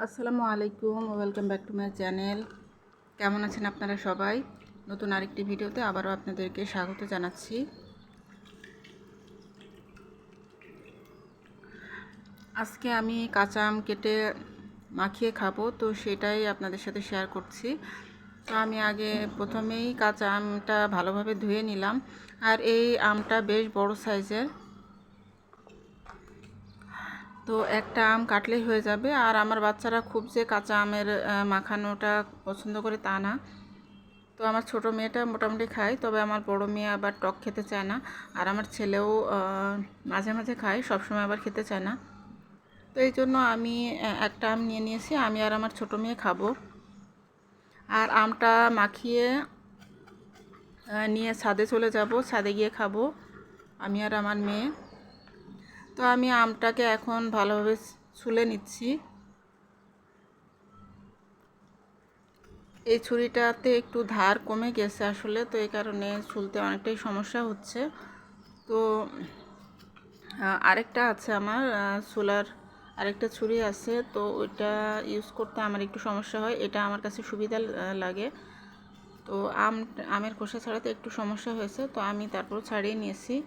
আসসালামু আলাইকুম, welcome back to my channel. কেমন আছেন আপনারা সবাই? নতুন আরেকটি ভিডিওতে আবারও আপনাদেরকে স্বাগত জানাচ্ছি। আজকে আমি কাঁচা আম কেটে মাখিয়ে খাবো, তো সেটাই আপনাদের সাথে শেয়ার করছি। তো আমি আগে প্রথমেই কাঁচা আমটা ভালোভাবে ধুয়ে নিলাম। আর এই আমটা বেশ বড় সাইজের, তো একটা আম কাটলেই হয়ে যাবে। আর আমার বাচ্চারা খুব যে কাঁচা আমের মাখানোটা পছন্দ করে তা না। তো আমার ছোট মেয়েটা মোটামুটি খায়, তবে আমার বড় মেয়ে আবার টক খেতে চায় না। আর আমার ছেলেও মাঝে মাঝে খায়, সবসময় আবার খেতে চায় না। তো এই জন্য আমি একটা আম নিয়ে নিয়েছি, আমি আর আমার ছোট মেয়ে খাবো। আর আমটা মাখিয়ে নিয়ে ছাদে চলে যাব, ছাদে গিয়ে খাবো আমি আর আমার মেয়ে। তো আমি আমটাকে এখন ভালোভাবে ছুলে নিচ্ছি। এই ছুরিটাতে একটু ধার কমে গেছে আসলে, তো এই কারণে ছুলতে অনেকটাই সমস্যা হচ্ছে। তো আরেকটা আছে আমার সোলার, আরেকটা ছুরি আছে, তো ওইটা ইউজ করতে আমার একটু সমস্যা হয়, এটা আমার কাছে সুবিধা লাগে। তো আমের খোসা ছাড়াতে একটু সমস্যা হয়েছে, তো আমি তারপর ছাড়িয়ে নিয়েছি।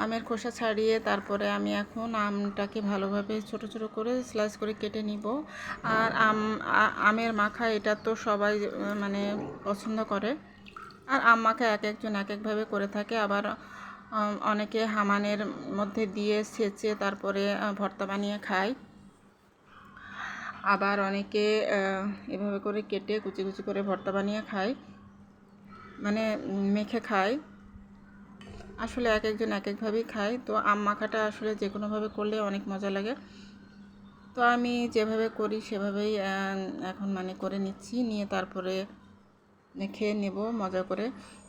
আমের খোসা ছাড়িয়ে তারপরে আমি এখন আমটাকে ভালোভাবে ছোট ছোট করে স্লাইস করে কেটে নিব। আর আমের মাখা এটা তো সবাই মানে পছন্দ করে। আর আম মাখা এক একজন এক একভাবে করে থাকে। আবার অনেকে হামানের মধ্যে দিয়ে ছেঁচে তারপরে ভর্তা বানিয়ে খায়। আবার অনেকে এভাবে করে কেটে কুচি কুচি করে ভর্তা বানিয়ে খায়, মানে মেখে খায়। আসলে এক একজন এক একভাবেই খায়। তো আম মাখাটা আসলে যে কোনোভাবে করলে অনেক মজা লাগে। তো আমি যেভাবে করি সেভাবেই এখন মানে করে নিচ্ছি, নিয়ে তারপরে খেয়ে নেব মজা করে।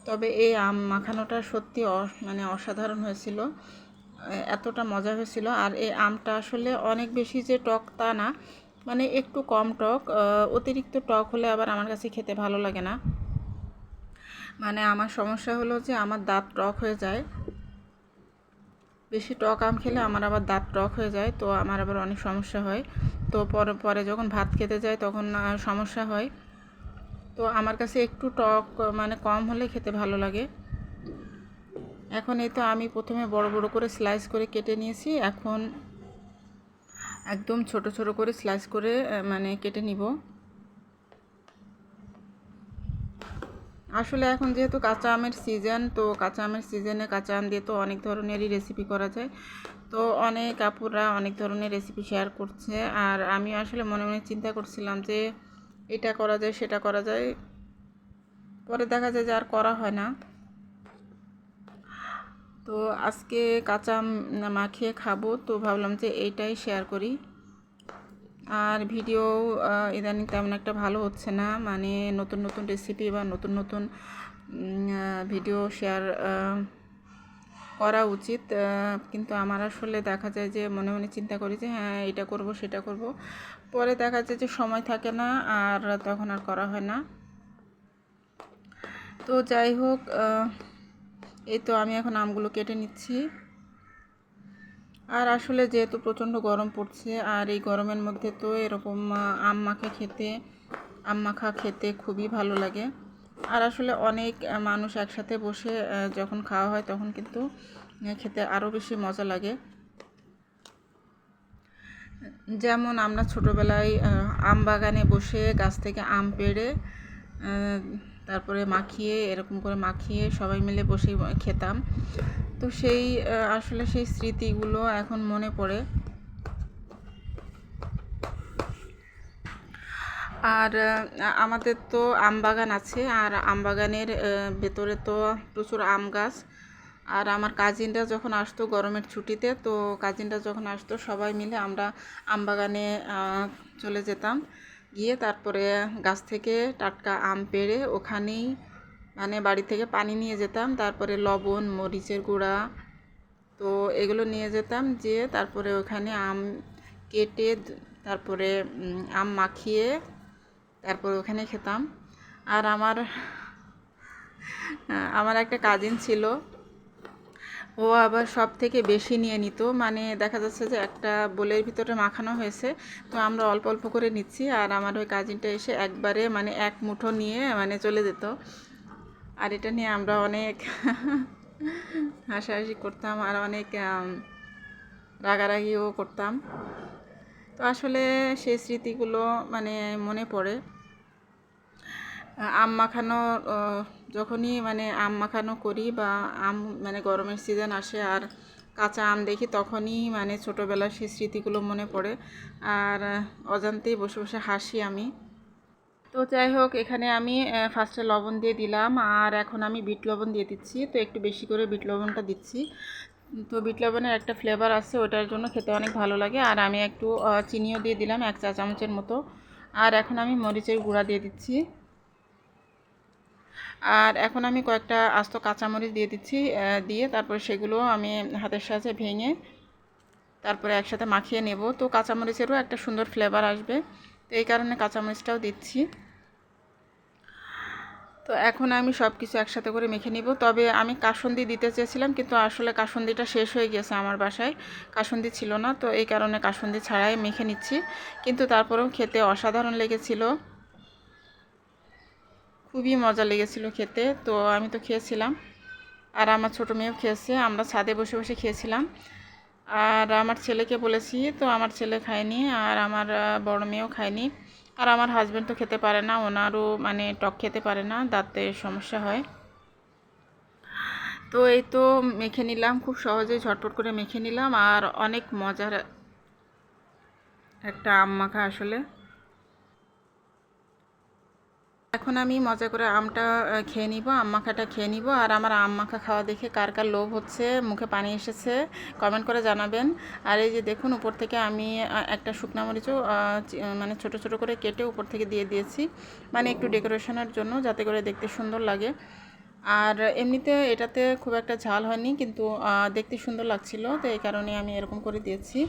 তবে এই আম মাখানোটা সত্যি মানে অসাধারণ হয়েছিল, এতটা মজা হয়েছিল। আর এই আমটা আসলে অনেক বেশি যে টক তা না, মানে একটু কম টক। অতিরিক্ত টক হলে আবার আমার কাছে খেতে ভালো লাগে না। মানে আমার সমস্যা হলো যে আমার দাঁত টক হয়ে যায়, বেশি টক আম খেলে আমার আবার দাঁত টক হয়ে যায়, তো আমার আবার অনেক সমস্যা হয়। তো পরে পরে যখন ভাত খেতে যায় তখন সমস্যা হয়। তো আমার কাছে একটু টক মানে কম হলে খেতে ভালো লাগে। এখন এই তো আমি প্রথমে বড় বড় করে স্লাইস করে কেটে নিয়েছি, এখন একদম ছোট ছোট করে স্লাইস করে মানে কেটে নিব। আসলে এখন যেহেতু কাঁচা আমের সিজন, তো কাঁচা আমের সিজনে কাঁচা আম দিয়ে তো অনেক ধরনেরই রেসিপি করা যায়। তো অনেক আপুরা অনেক ধরনের রেসিপি শেয়ার করছে, আর আমি আসলে মনে মনে চিন্তা করছিলাম যে এটা করা যায় সেটা করা যায়, পরে দেখা যায় যে আর করা হয় না। তো আজকে কাঁচা আম মাখিয়ে খাবো, তো ভাবলাম যে এইটাই শেয়ার করি। আর ভিডিও ইদানিং তেমন একটা ভালো হচ্ছে না, মানে নতুন নতুন রেসিপি বা নতুন নতুন ভিডিও শেয়ার করা উচিত। কিন্তু আমার আসলে দেখা যায় যে মনে মনে চিন্তা করি যে হ্যাঁ এটা করব সেটা করব, পরে দেখা যায় যে সময় থাকে না, আর তখন আর করা হয় না। তো যাই হোক, এই তো আমি এখন আমগুলো কেটে নিচ্ছি। আর আসলে যেহেতু প্রচণ্ড গরম পড়ছে, আর এই গরমের মধ্যে তো এরকম আম মাখা খেতে খুবই ভালো লাগে। আর আসলে অনেক মানুষ একসাথে বসে যখন খাওয়া হয় তখন কিন্তু খেতে আরও বেশি মজা লাগে। যেমন আমরা ছোটোবেলায় আম বাগানে বসে গাছ থেকে আম পেড়ে তারপরে এরকম করে মাখিয়ে সবাই মিলে বসে খেতাম। তো সেই আসলে সেই স্মৃতিগুলো এখন মনে পড়ে। আর আমাদের তো আম বাগান আছে, আর আম বাগানের ভেতরে তো প্রচুর আম গাছ। আর আমার কাজিনরা যখন আসতো গরমের ছুটিতে, তো কাজিনরা যখন আসতো সবাই মিলে আমরা আম বাগানে চলে যেতাম, গিয়ে তারপরে গাছ থেকে টাটকা আম পেড়ে ওখানেই মানে বাড়ি থেকে পানি নিয়ে যেতাম, তারপরে লবণ মরিচের গুঁড়া তো এগুলো নিয়ে যেতাম, যেয়ে তারপরে ওখানে আম কেটে তারপরে আম মাখিয়ে তারপর ওখানে খেতাম। আর আমার একটা কাজিন ছিল, ও আবার সব থেকে বেশি নিয়ে নিত, মানে দেখা যাচ্ছে যে একটা বোলের ভিতরে মাখানো হয়েছে, তো আমরা অল্প অল্প করে নিচ্ছি, আর আমার ওই কাজিনটা এসে একবারে মানে এক মুঠো নিয়ে মানে চলে যেত। আর এটা নিয়ে আমরা অনেক হাসাহাসি করতাম আর অনেক রাগারাগিও করতাম। তো আসলে সেই স্মৃতিগুলো মানে মনে পড়ে। আম মাখানো যখনই মানে আম মাখানো করি বা আম মানে গরমের সিজন আসে আর কাঁচা আম দেখি, তখনই মানে ছোটোবেলার সেই স্মৃতিগুলো মনে পড়ে আর অজান্তেই বসে বসে হাসি আমি। তো যাই হোক, এখানে আমি ফার্স্টে লবণ দিয়ে দিলাম, আর এখন আমি বিট লবণ দিয়ে দিচ্ছি। তো একটু বেশি করে বিট লবণটা দিচ্ছি। তো বিট লবণের একটা ফ্লেভার আছে, ওটার জন্য খেতে অনেক ভালো লাগে। আর আমি একটু চিনিও দিয়ে দিলাম 1 চা চামচের মতো। আর এখন আমি মরিচের গুঁড়া দিয়ে দিচ্ছি। আর এখন আমি কয়েকটা আস্ত কাঁচামরিচ দিয়ে দিচ্ছি, দিয়ে তারপরে সেগুলো আমি হাতের সাহায্যে ভেঙে তারপরে একসাথে মাখিয়ে নেব। তো কাঁচামরিচেরও একটা সুন্দর ফ্লেভার আসবে, তো এই কারণে কাঁচামরিচটাও দিচ্ছি। তো এখন আমি সব কিছু একসাথে করে মেখে নিব। তবে আমি কাসুন্দি দিতে চেয়েছিলাম, কিন্তু আসলে কাসুন্দিটা শেষ হয়ে গেছে আমার বাসায়, কাসুন্দি ছিল না, তো এই কারণে কাসুন্দি ছাড়াই মেখে নিচ্ছি। কিন্তু তারপরেও খেতে অসাধারণ লেগেছিল, খুবই মজা লেগেছিল খেতে। তো আমি তো খেয়েছিলাম, আর আমার ছোটো মেয়েও খেয়েছে, আমরা ছাদে বসে বসে খেয়েছিলাম। আর আমার ছেলেকে বলেছি, তো আমার ছেলে খায়নি, আর আমার বড় মেয়েও খায়নি। আর আমার হাজব্যান্ড তো খেতে পারে না, ওনারও মানে টক খেতে পারে না, দাঁতের সমস্যা হয়। তো এই তো মেখে নিলাম, খুব সহজেই ঝটপট করে মেখে নিলাম, আর অনেক মজার একটা আম মাখা আসলে। এখন আমি মজা করে আমটা খেয়ে নিব, আম মাখাটা খেয়ে নিব। আর আমার আম মাখা খাওয়া দেখে কার কার লোভ হচ্ছে, মুখে পানি এসেছে, কমেন্ট করে জানাবেন। আর এই যে দেখুন, উপর থেকে আমি একটা শুকনো মরিচও মানে ছোট ছোট করে কেটে উপর থেকে দিয়ে দিয়েছি, মানে একটু ডেকোরেশনের জন্য, যাতে করে দেখতে সুন্দর লাগে। আর এমনিতে এটাতে খুব একটা ঝাল হয়নি, কিন্তু দেখতে সুন্দর লাগছিল, তো এই কারণে আমি এরকম করে দিয়েছি।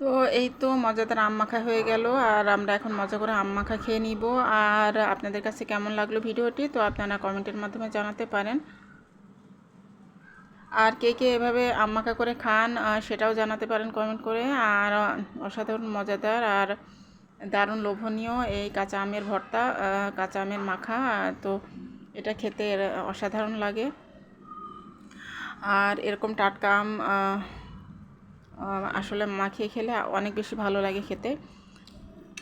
তো এই তো মজাদার আম মাখা হয়ে গেল, আর আমরা এখন মজা করে আম মাখা খেয়ে নিব। আর আপনাদের কাছে কেমন লাগলো ভিডিওটি, তো আপনারা কমেন্টের মাধ্যমে জানাতে পারেন। আর কে কে এভাবে আম মাখা করে খান সেটাও জানাতে পারেন কমেন্ট করে। আর অসাধারণ মজাদার আর দারুণ লোভনীয় এই কাঁচা আমের ভর্তা, কাঁচা আমের মাখা, তো এটা খেতে অসাধারণ লাগে। আর এরকম টাটকা আম আসলে মাখিয়ে খেলে অনেক বেশি ভালো লাগে খেতে।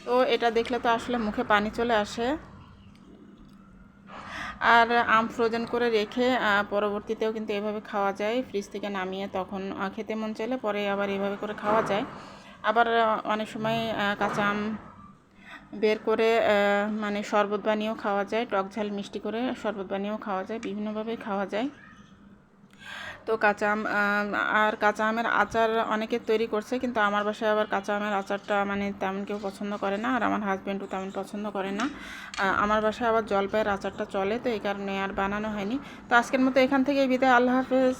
তো এটা দেখলে তো আসলে মুখে পানি চলে আসে। আর আম ফ্রোজেন করে রেখে পরবর্তীতেও কিন্তু এভাবে খাওয়া যায়, ফ্রিজ থেকে নামিয়ে, তখন খেতে মন চাইলে পরে আবার এভাবে করে খাওয়া যায়। আবার অনেক সময় কাঁচা আম বের করে মানে শরবত বানিয়েও খাওয়া যায়, টক ঝাল মিষ্টি করে শরবত বানিয়েও খাওয়া যায়, বিভিন্নভাবেই খাওয়া যায়। তো কাঁচা আম আর কাঁচা আমের আচার অনেকে তৈরি করছে, কিন্তু আমার বাসায় আবার কাঁচা আমের আচারটা মানে তেমন কেউ পছন্দ করে না, আর আমার হাজব্যান্ডও তেমন পছন্দ করে না। আমার বাসায় আবার জলপাইয়ের আচারটা চলে, তো এই কারণে আর বানানো হয়নি। তো আজকের মতো এখান থেকেই বিদায়, আল্লাহ হাফেজ।